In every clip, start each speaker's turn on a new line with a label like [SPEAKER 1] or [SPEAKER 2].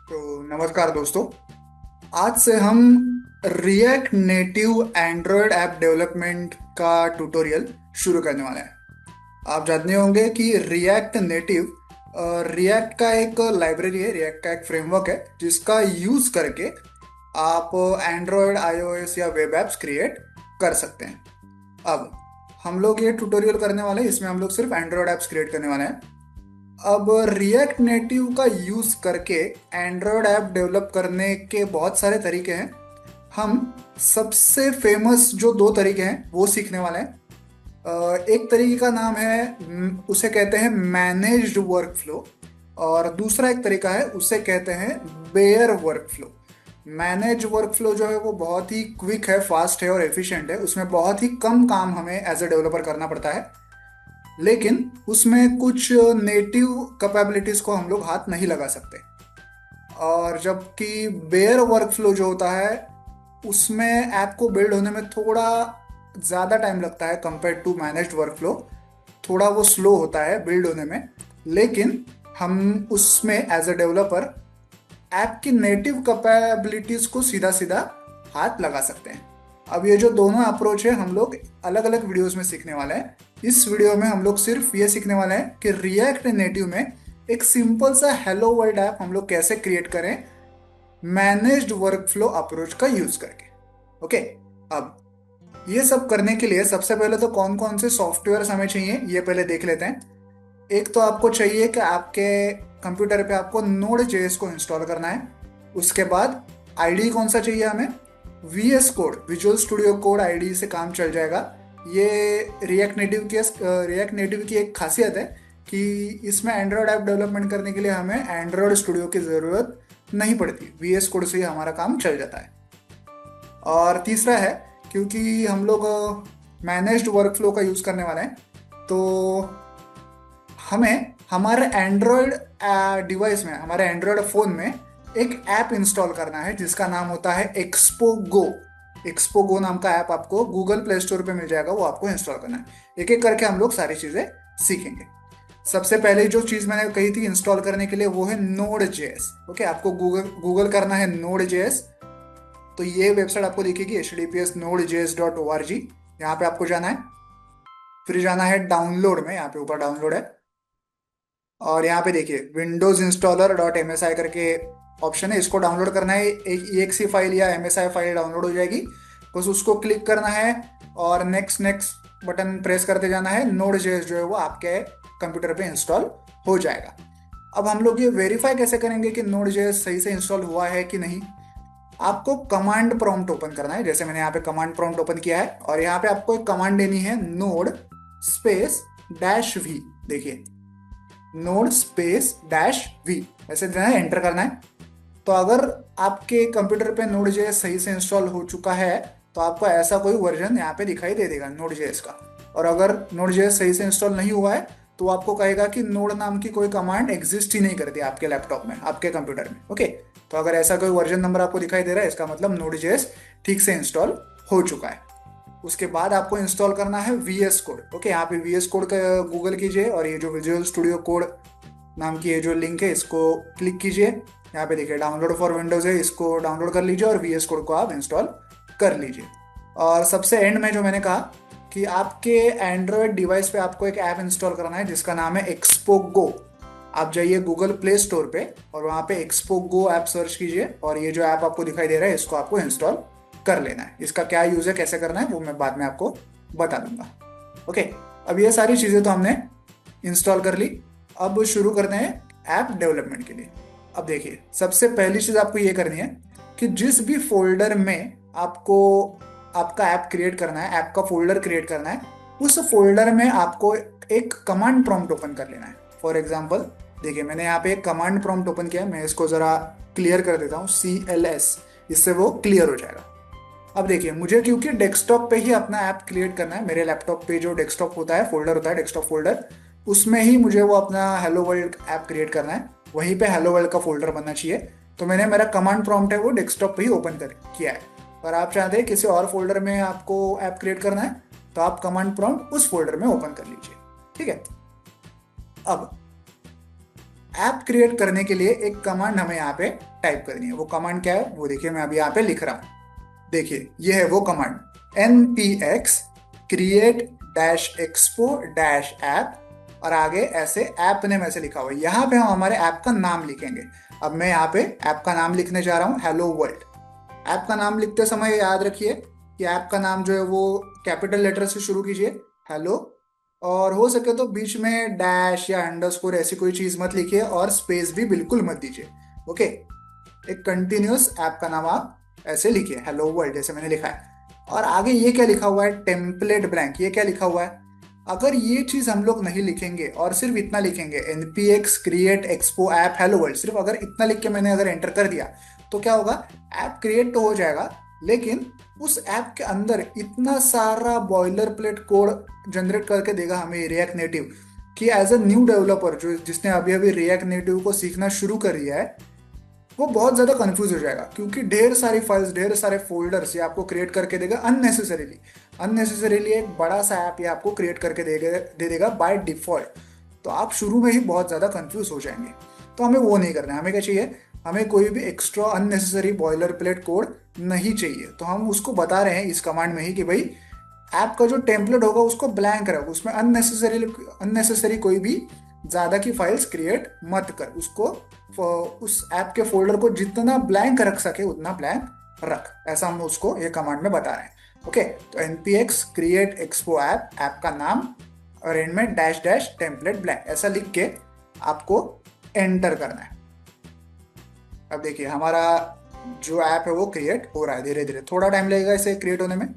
[SPEAKER 1] तो नमस्कार दोस्तों। आज से हम react native Android app development का ट्यूटोरियल शुरू करने वाले हैं। आप जानते होंगे कि रिएक्ट नेटिव रिएक्ट का एक लाइब्रेरी है, रिएक्ट का एक फ्रेमवर्क है जिसका यूज करके आप एंड्रॉयड, आईओएस या वेब एप्स क्रिएट कर सकते हैं। अब हम लोग ये ट्यूटोरियल करने वाले हैं, इसमें हम लोग सिर्फ एंड्रॉयड ऐप्स क्रिएट करने वाले हैं। अब रिएक्ट नेटिव का यूज करके एंड्रॉयड ऐप डेवलप करने के बहुत सारे तरीके हैं। हम सबसे फेमस जो दो तरीके हैं वो सीखने वाले हैं। एक तरीके का नाम है उसे कहते हैं मैनेज्ड वर्कफ्लो, और दूसरा एक तरीका है उसे कहते हैं बेयर वर्कफ्लो। मैनेज वर्कफ्लो जो है वो बहुत ही क्विक है, फास्ट है और एफिशिएंट है। उसमें बहुत ही कम काम हमें एज ए डेवलपर करना पड़ता है, लेकिन उसमें कुछ नेटिव कैपेबिलिटीज को हम लोग हाथ नहीं लगा सकते। और जबकि बेयर वर्कफ्लो जो होता है उसमें ऐप को बिल्ड होने में थोड़ा ज़्यादा टाइम लगता है कंपेयर टू मैनेज्ड वर्कफ्लो। थोड़ा वो स्लो होता है बिल्ड होने में, लेकिन हम उसमें एज अ डेवलपर ऐप की नेटिव कैपेबिलिटीज को सीधा सीधा हाथ लगा सकते हैं। अब ये जो दोनों अप्रोच है हम लोग अलग अलग वीडियोस में सीखने वाले हैं। इस वीडियो में हम लोग सिर्फ ये सीखने वाले हैं कि रिएक्ट नेटिव में एक सिंपल सा हेलो वर्ल्ड ऐप हम लोग कैसे क्रिएट करें मैनेज्ड वर्कफ्लो अप्रोच का यूज करके। ओके। अब ये सब करने के लिए सबसे पहले तो कौन कौन से सॉफ्टवेयर हमें चाहिए ये पहले देख लेते हैं। एक तो आपको चाहिए कि आपके कंप्यूटर पे आपको नोड जेएस को इंस्टॉल करना है। उसके बाद आईडी कौन सा चाहिए हमें, VS code, visual studio code IDE से काम चल जाएगा। ये रिएक्ट नेटिव की एक खासियत है कि इसमें एंड्रॉयड ऐप डेवलपमेंट करने के लिए हमें एंड्रॉयड स्टूडियो की ज़रूरत नहीं पड़ती, वीएस कोड से ही हमारा काम चल जाता है। और तीसरा है, क्योंकि हम लोग मैनेज्ड वर्कफ्लो का यूज़ करने वाले हैं, तो हमें हमारे एंड्रॉयड डिवाइस में, हमारे एंड्रॉयड फ़ोन में एक ऐप इंस्टॉल करना है जिसका नाम होता है एक्सपो गो। एक्सपो गो नाम का ऐप आपको गूगल प्ले स्टोर पे मिल जाएगा, वो आपको इंस्टॉल करना है। एक एक करके हम लोग सारी चीज़ें सीखेंगे। सबसे पहले जो चीज़ मैंने कही थी इंस्टॉल करने के लिए वो है नोड जेएस। ओके, आपको गूगल गूगल करना है नोड जेएस। तो ये वेबसाइट आपको दिखेगी https://node.js.org। यहाँ पे आपको जाना है, फिर जाना है डाउनलोड में, यहाँ पे ऊपर डाउनलोड है, और यहाँ पे देखिए Windows installer dot M S I करके ऑप्शन है, इसको डाउनलोड करना है। एक EXE फाइल या MSI फाइल डाउनलोड हो जाएगी, बस उसको क्लिक करना है और नेक्स्ट नेक्स्ट बटन प्रेस करते जाना है। नोड जेएस जो है वो आपके कंप्यूटर पे इंस्टॉल हो जाएगा। अब हम लोग ये वेरीफाई कैसे करेंगे कि नोड जेएस सही से इंस्टॉल हुआ है कि नहीं। आपको कमांड प्रॉम्प्ट ओपन करना है, जैसे मैंने यहाँ पे कमांड प्रॉम्प्ट ओपन किया है, और यहाँ पे आपको एक कमांड देनी है नोड स्पेस डैश वी। देखिए नोड स्पेस डैश वी ऐसे देना है, एंटर करना है। तो अगर आपके कंप्यूटर पे नोड जेएस सही से इंस्टॉल हो चुका है तो आपको ऐसा कोई वर्जन यहाँ पे दिखाई दे देगा नोड जेएस का। और अगर नोड जेएस सही से इंस्टॉल नहीं हुआ है तो आपको कहेगा कि नोड नाम की कोई कमांड एग्जिस्ट ही नहीं करती आपके लैपटॉप में, आपके कंप्यूटर में। ओके, तो अगर ऐसा कोई वर्जन नंबर आपको दिखाई दे रहा है इसका मतलब नोड जेएस ठीक से इंस्टॉल हो चुका है। उसके बाद आपको इंस्टॉल करना है वीएस कोड। ओके, यहाँ पे वीएस कोड का गूगल कीजिए और ये जो विजुअल स्टूडियो कोड नाम की ये जो लिंक है इसको क्लिक कीजिए। यहाँ पे देखिए डाउनलोड फॉर विंडोज है, इसको डाउनलोड कर लीजिए और वीएस कोड को आप इंस्टॉल कर लीजिए। और सबसे एंड में जो मैंने कहा कि आपके एंड्रॉयड डिवाइस पे आपको एक ऐप इंस्टॉल करना है जिसका नाम है एक्सपो गो। आप जाइए गूगल प्ले स्टोर पे और वहाँ पे एक्सपो गो ऐप सर्च कीजिए, और ये जो ऐप आपको दिखाई दे रहा है इसको आपको इंस्टॉल कर लेना है। इसका क्या यूज है, कैसे करना है, वो मैं बाद में आपको बता दूंगा। ओके, अब ये सारी चीज़ें तो हमने इंस्टॉल कर ली। अब शुरू करते हैं ऐप डेवलपमेंट के लिए। अब देखिए सबसे पहली चीज़ आपको ये करनी है कि जिस भी फोल्डर में आपको आपका ऐप क्रिएट करना है, ऐप का फोल्डर क्रिएट करना है, उस फोल्डर में आपको एक कमांड प्रॉम्प्ट ओपन कर लेना है। फॉर एग्जाम्पल देखिए मैंने यहाँ पे एक कमांड प्रॉम्प्ट ओपन किया है, मैं इसको ज़रा क्लियर कर देता हूँ, CLS, इससे वो क्लियर हो जाएगा। अब देखिए मुझे क्योंकि डेस्कटॉप पे ही अपना ऐप क्रिएट करना है, मेरे लैपटॉप पे जो डेस्कटॉप होता है, फोल्डर होता है डेस्कटॉप फोल्डर, उसमें ही मुझे वो अपना हेलो वर्ल्ड ऐप क्रिएट करना है, वहीं पे हेलो वर्ल्ड का फोल्डर बनना चाहिए। तो मैंने मेरा कमांड प्रॉम्प्ट है वो डेस्कटॉप पे ही ओपन कर किया है। पर आप चाहते हैं किसी और फोल्डर में आपको ऐप क्रिएट करना है तो आप कमांड प्रॉम्प्ट उस फोल्डर में ओपन कर लीजिए। ठीक है। अब ऐप क्रिएट करने के लिए एक कमांड हमें यहाँ पे टाइप करनी है। वो कमांड क्या है वो देखिए, मैं अभी यहाँ पे लिख रहा हूँ। देखिए ये है वो command, npx create -expo -app, और आगे ऐसे ऐप नेम ऐसे लिखा हुआ है। यहाँ पे हम हमारे ऐप का नाम लिखेंगे। अब मैं यहाँ पे ऐप का नाम लिखने जा रहा हूँ, हेलो वर्ल्ड। ऐप का नाम लिखते समय याद रखिए कि ऐप का नाम जो है वो कैपिटल लेटर से शुरू कीजिए, हेलो, और हो सके तो बीच में डैश या अंडरस्कोर ऐसी कोई चीज मत लिखिए, और स्पेस भी बिल्कुल मत दीजिए। ओके, एक कंटिन्यूअस ऐप का नाम आप ऐसे लिखिए, हेलो वर्ल्ड, जैसे मैंने लिखा है। और आगे ये क्या लिखा हुआ है, टेम्पलेट ब्लैंक, ये क्या लिखा हुआ है। अगर ये चीज हम लोग नहीं लिखेंगे और सिर्फ इतना लिखेंगे, npx create expo app hello world, सिर्फ अगर इतना लिख के मैंने अगर एंटर कर दिया, तो क्या होगा, ऐप क्रिएट तो हो जाएगा, लेकिन उस ऐप के अंदर इतना सारा बॉयलर प्लेट कोड जनरेट करके देगा हमें रिएक्ट नेटिव, कि एज अ न्यू डेवलपर जो जिसने अभी अभी रिएक्ट नेटिव को सीखना शुरू कर दिया है, वो बहुत ज्यादा कंफ्यूज हो जाएगा, क्योंकि ढेर सारी फाइल्स, ढेर सारे फोल्डर्स ये आपको क्रिएट करके देगा अननेसेसरीली। अननेसेसरीली एक बड़ा सा ऐप ये आपको क्रिएट करके दे देगा बाय डिफॉल्ट। तो आप शुरू में ही बहुत ज्यादा कंफ्यूज हो जाएंगे। तो हमें वो नहीं करना है। हमें क्या चाहिए, हमें कोई भी extra unnecessary boiler plate code नहीं चाहिए। तो हम उसको बता रहे हैं इस कमांड में ही कि भाई ऐप का जो टेम्पलेट होगा उसको ब्लैंक रखो, उसमें अननेसेसरी कोई भी ज्यादा की फाइल्स क्रिएट मत कर, उसको उस ऐप के फोल्डर को जितना ब्लैंक रख सके उतना ब्लैंक रख। ऐसा हम उसको ये कमांड में बता रहे हैं। ओके, तो npx create expo app, app का नाम, और एंड में डैश डैश टेम्पलेट ब्लैंक ऐसा लिख के आपको एंटर करना है। अब देखिए हमारा जो ऐप है वो क्रिएट हो रहा है धीरे धीरे, थोड़ा टाइम लगेगा इसे क्रिएट होने में।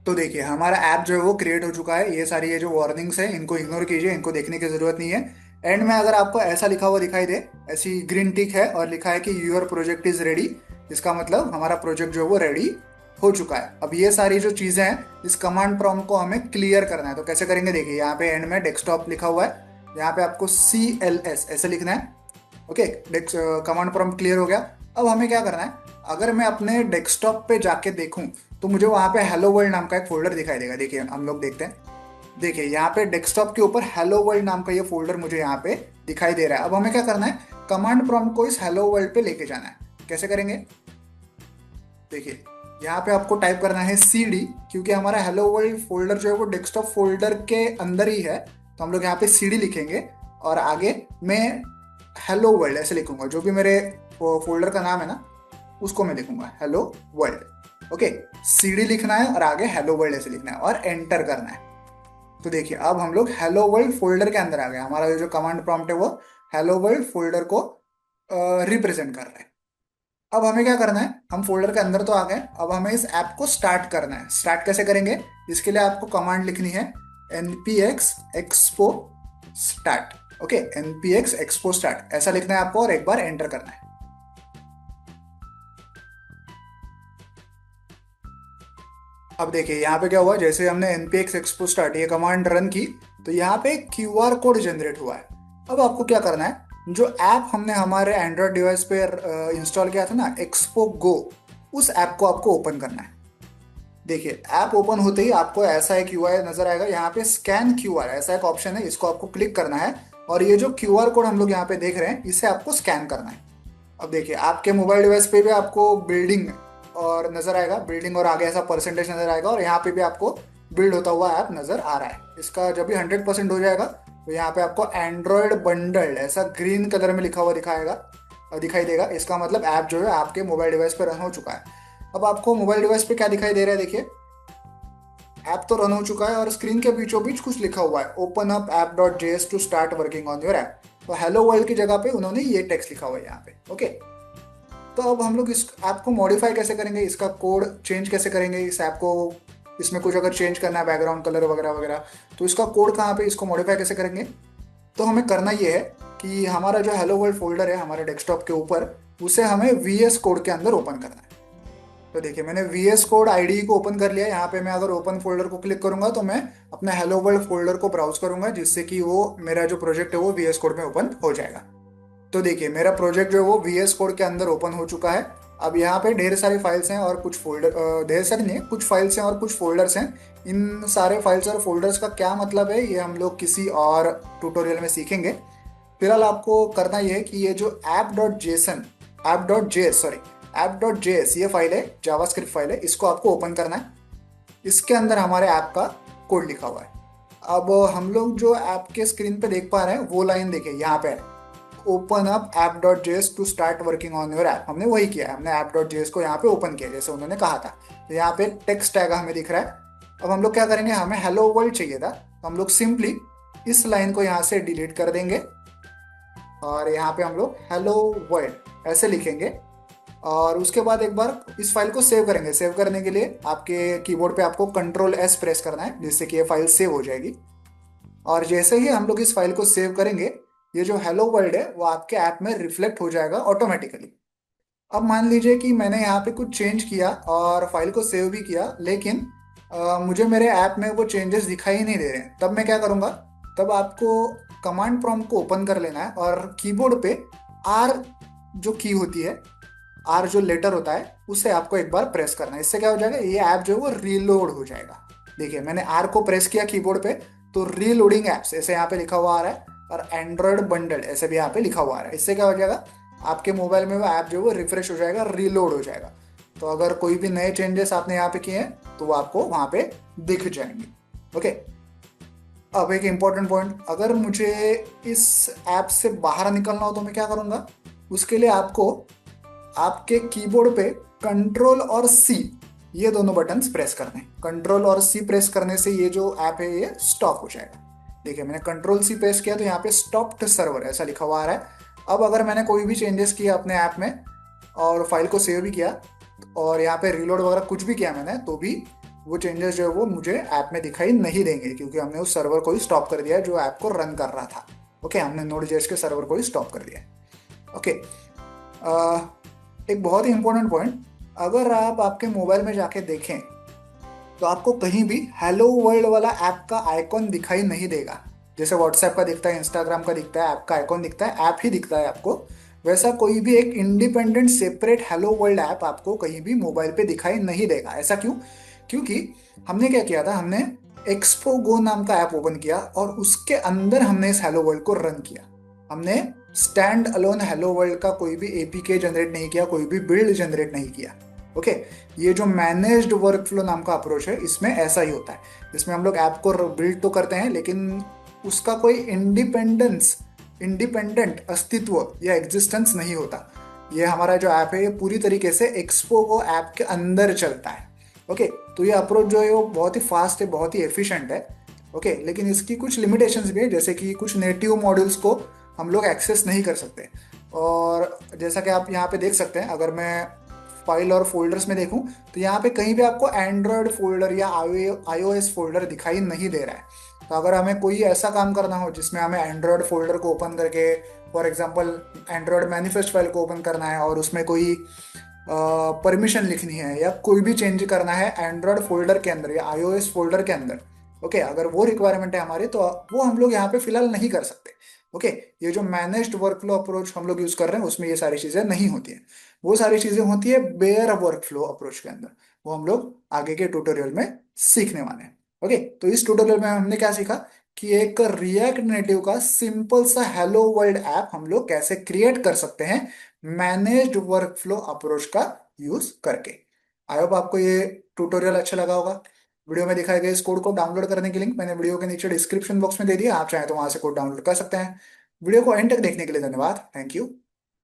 [SPEAKER 1] तो देखिए हमारा ऐप जो है वो क्रिएट हो चुका है। ये सारी ये जो वार्निंग्स है इनको इग्नोर कीजिए, इनको देखने की जरूरत नहीं है। एंड में अगर आपको ऐसा लिखा हुआ दिखाई दे, ऐसी ग्रीन टिक है और लिखा है कि यूर प्रोजेक्ट इज रेडी, इसका मतलब हमारा प्रोजेक्ट जो है वो रेडी हो चुका है। अब ये सारी जो चीजें हैं इस कमांड प्रॉम्प्ट को हमें क्लियर करना है। तो कैसे करेंगे, देखिए यहाँ पे एंड में डेस्कटॉप लिखा हुआ है, यहाँ पे आपको CLS ऐसे लिखना है। ओके, कमांड प्रॉम्प्ट क्लियर हो गया। अब हमें क्या करना है, अगर मैं अपने डेस्कटॉप पे जाके देखूं तो मुझे वहां पे हेलो वर्ल्ड नाम का एक फोल्डर दिखाई देगा। देखिए हम लोग देखते हैं, देखिए यहाँ पे डेस्कटॉप के ऊपर हेलो वर्ल्ड नाम का ये फोल्डर मुझे यहाँ पे दिखाई दे रहा है। अब हमें क्या करना है, कमांड प्रॉम्प्ट को इस हेलो वर्ल्ड पे लेके जाना है। कैसे करेंगे, देखिए यहाँ पे आपको टाइप करना है CD, क्योंकि हमारा हेलो वर्ल्ड फोल्डर जो है वो डेस्कटॉप फोल्डर के अंदर ही है। तो हम लोग यहाँ पे CD लिखेंगे और आगे मैं हेलो वर्ल्ड ऐसे लिखूंगा, जो भी मेरे फोल्डर का नाम है ना उसको मैं लिखूंगा हेलो वर्ल्ड। ओके, CD लिखना है और आगे हेलो वर्ल्ड ऐसे लिखना है और एंटर करना है। तो देखिए अब हम लोग हेलो वर्ल्ड फोल्डर के अंदर आ गए। हमारा जो कमांड प्रॉम्प्ट है वो हेलो वर्ल्ड फोल्डर को रिप्रेजेंट कर रहा है। अब हमें क्या करना है, हम फोल्डर के अंदर तो आ गए, अब हमें इस ऐप को स्टार्ट करना है। स्टार्ट कैसे करेंगे, इसके लिए आपको कमांड लिखनी है npx expo start। Okay, npx expo start ऐसा लिखना है आपको और एक बार एंटर करना है। अब देखिए यहाँ पे क्या हुआ, जैसे हमने npx expo start ये कमांड रन की तो यहाँ पे QR कोड जनरेट हुआ है। अब आपको क्या करना है, जो ऐप हमने हमारे एंड्रॉयड डिवाइस पे इंस्टॉल किया था ना, एक्सपो गो, उस ऐप को आपको ओपन करना है। देखिए ऐप ओपन होते ही आपको ऐसा एक UI नजर आएगा, यहाँ पे स्कैन QR ऐसा एक ऑप्शन है, इसको आपको क्लिक करना है और ये जो QR कोड हम लोग यहाँ पे देख रहे हैं इसे आपको स्कैन करना है। अब देखिए आपके मोबाइल डिवाइस पे भी आपको बिल्डिंग और नजर आएगा, बिल्डिंग और आगे ऐसा परसेंटेज नजर आएगा, और यहाँ पे भी आपको बिल्ड होता हुआ ऐप नजर आ रहा है। इसका जब भी 100% हो जाएगा तो यहाँ पे आपको एंड्रॉयड बंडल्ड ऐसा ग्रीन कलर में लिखा हुआ दिखाई देगा। इसका मतलब ऐप जो है आपके मोबाइल डिवाइस पे रन हो चुका है। अब आपको मोबाइल डिवाइस पे क्या दिखाई दे रहा है, देखिए ऐप तो रन हो चुका है और स्क्रीन के बीचों बीच कुछ लिखा हुआ है, open up app.js to start working on your app. तो हेलो वर्ल्ड की जगह पे उन्होंने ये टेक्स्ट लिखा हुआ है यहाँ पे। ओके, तो अब हम लोग इस ऐप को मॉडिफाई कैसे करेंगे, इसका कोड चेंज कैसे करेंगे, इस ऐप को, इसमें कुछ अगर चेंज करना है बैकग्राउंड कलर वगैरह वगैरह, तो इसका कोड कहाँ पे, इसको मॉडिफाई कैसे करेंगे। तो हमें करना ये है कि हमारा जो हेलो वर्ल्ड फोल्डर है हमारे डेस्कटॉप के ऊपर, उसे हमें VS कोड के अंदर ओपन करना है। तो देखिए मैंने VS कोड IDE को ओपन कर लिया। यहाँ पे मैं अगर ओपन फोल्डर को क्लिक करूंगा तो मैं अपने हेलो वर्ल्ड फोल्डर को ब्राउज करूंगा, जिससे कि वो मेरा जो प्रोजेक्ट है वो VS कोड में ओपन हो जाएगा। तो देखिए मेरा प्रोजेक्ट जो है वो VS कोड के अंदर ओपन हो चुका है। अब यहाँ पे ढेर सारी फाइल्स हैं और कुछ फोल्डर, ढेर सारी नहीं, कुछ फाइल्स हैं और कुछ फोल्डर्स हैं। इन सारे फाइल्स और फोल्डर्स का क्या मतलब है ये हम लोग किसी और ट्यूटोरियल में सीखेंगे। फिलहाल आपको करना ये है कि ये जो ऐप डॉट जे एस ये फाइल है, जावास्क्रिप्ट फाइल है, इसको आपको ओपन करना है। इसके अंदर हमारे ऐप का कोड लिखा हुआ है। अब हम लोग जो ऐप के स्क्रीन पे देख पा रहे हैं वो लाइन देखिए यहाँ पे है, open up app dot JS to start working on your app. हमने वही किया है, हमने ऐप डॉट जेएस को यहाँ पे ओपन किया जैसे उन्होंने कहा था। तो यहाँ पे टेक्स्ट टैग हमें दिख रहा है। अब हम लोग क्या करेंगे, हमें हेलो वर्ल्ड चाहिए था, तो हम लोग सिंपली इस लाइन को यहाँ से डिलीट कर देंगे और यहाँ पे हम लोग हेलो वर्ल्ड ऐसे लिखेंगे। और उसके बाद एक बार इस फाइल को सेव करेंगे। सेव करने के लिए आपके कीबोर्ड पे आपको कंट्रोल एस प्रेस करना है, जिससे कि ये फाइल सेव हो जाएगी। और जैसे ही हम लोग इस फाइल को सेव करेंगे, ये जो हेलो वर्ल्ड है वो आपके ऐप में रिफ्लेक्ट हो जाएगा ऑटोमेटिकली। अब मान लीजिए कि मैंने यहाँ पे कुछ चेंज किया और फाइल को सेव भी किया, लेकिन मुझे मेरे ऐप में वो चेंजेस दिखाई नहीं दे रहे हैं। तब मैं क्या करूँगा, तब आपको कमांड प्रॉम्प्ट को ओपन कर लेना है और कीबोर्ड पे आर जो की होती है, आर जो लेटर होता है, उसे आपको एक बार प्रेस करना है। इससे क्या हो जाएगा, ये ऐप जो है वो रीलोड हो जाएगा। देखिए मैंने आर को प्रेस किया कीबोर्ड पे, तो रीलोडिंग एप्स ऐसे यहाँ पे लिखा हुआ आ रहा है और एंड्रॉयड बंडल ऐसे भी यहाँ पे लिखा हुआ आ रहा है। इससे क्या हो जाएगा, आपके मोबाइल में वो ऐप जो है वो रिफ्रेश हो जाएगा, रीलोड हो जाएगा। तो अगर कोई भी नए चेंजेस आपने यहाँ पे किए हैं तो वो आपको वहाँ पे दिख जाएंगे। ओके, अब एक इंपॉर्टेंट पॉइंट, अगर मुझे इस ऐप से बाहर निकलना हो तो मैं क्या करूँगा, उसके लिए आपको आपके कीबोर्ड पे कंट्रोल और सी ये दोनों बटन्स प्रेस करने हैं। कंट्रोल और सी प्रेस करने से ये जो ऐप है ये स्टॉप हो जाएगा। देखिए मैंने कंट्रोल सी प्रेस किया तो यहाँ पे स्टॉप्ड सर्वर ऐसा लिखा हुआ आ रहा है। अब अगर मैंने कोई भी चेंजेस किया अपने ऐप में और फाइल को सेव भी किया और यहाँ पे रीलोड वगैरह कुछ भी किया मैंने, तो भी वो चेंजेस जो है वो मुझे ऐप में दिखाई नहीं देंगे, क्योंकि हमने उस सर्वर को ही स्टॉप कर दिया है जो ऐप को रन कर रहा था। ओके, हमने नोड जेएस के सर्वर को ही स्टॉप कर दिया है। ओके, एक बहुत ही इंपॉर्टेंट पॉइंट, अगर आप आपके मोबाइल में जाके देखें तो आपको कहीं भी हेलो वर्ल्ड वाला ऐप का आइकॉन दिखाई नहीं देगा। जैसे व्हाट्सएप का दिखता है, इंस्टाग्राम का दिखता है, ऐप का आइकॉन दिखता है, ऐप ही दिखता है आपको, वैसा कोई भी एक independent separate hello world app आपको कहीं भी मोबाइल पे दिखाई नहीं देगा। ऐसा क्यों? क्योंकि हमने क्या किया था, हमने एक्सपो गो नाम का ऐप ओपन किया और उसके अंदर हमने इस हेलो वर्ल्ड को रन किया। हमने स्टैंड अलोन हेलो वर्ल्ड का कोई भी एपीके जनरेट नहीं किया, कोई भी बिल्ड जनरेट नहीं किया। ओके, ये जो मैनेज्ड वर्कफ्लो नाम का अप्रोच है इसमें ऐसा ही होता है, जिसमें हम लोग ऐप को बिल्ड तो करते हैं लेकिन उसका कोई इंडिपेंडेंट अस्तित्व या एग्जिस्टेंस नहीं होता। ये हमारा जो ऐप है ये पूरी तरीके से एक्सपो को ऐप के अंदर चलता है। ओके, तो ये अप्रोच जो है वो बहुत ही फास्ट है, बहुत ही एफिशिएंट है। ओके, लेकिन इसकी कुछ लिमिटेशंस भी है, जैसे कि कुछ नेटिव मॉड्यूल्स को हम लोग एक्सेस नहीं कर सकते। और जैसा कि आप यहाँ पे देख सकते हैं, अगर मैं फाइल और फोल्डर्स में देखूं तो यहाँ पे कहीं भी आपको एंड्रॉयड फोल्डर या आईओएस फोल्डर दिखाई नहीं दे रहा है। तो अगर हमें कोई ऐसा काम करना हो जिसमें हमें एंड्रॉयड फोल्डर को ओपन करके, for example Android manifest file को ओपन करना है और उसमें कोई परमिशन लिखनी है या कोई भी चेंज करना है एंड्रॉयड फोल्डर के अंदर या आईओएस फोल्डर के अंदर, ओके, अगर वो रिक्वायरमेंट है हमारी तो वो हम लोग यहाँ पे फिलहाल नहीं कर सकते। ओके, ये जो मैनेज्ड वर्कफ्लो अप्रोच हम लोग यूज कर रहे हैं उसमें ये सारी चीजें नहीं होती हैं। वो सारी चीजें होती है बेयर वर्कफ्लो अप्रोच के अंदर। वो हम लोग आगे के ट्यूटोरियल में सीखने वाले हैं। ओके, तो इस ट्यूटोरियल में हमने क्या सीखा कि एक रिएक्ट नेटिव का सिंपल सा हेलो वर्ल्ड ऐप हम लोग कैसे क्रिएट कर सकते हैं मैनेज्ड वर्कफ्लो अप्रोच का यूज करके। आई होप आपको ये ट्यूटोरियल अच्छा लगा होगा। वीडियो में दिखाए गए इस कोड को डाउनलोड करने की लिंक मैंने वीडियो के नीचे डिस्क्रिप्शन बॉक्स में दे दिया, आप चाहें तो वहां से कोड डाउनलोड कर सकते हैं। वीडियो को एंड तक देखने के लिए धन्यवाद। Thank you.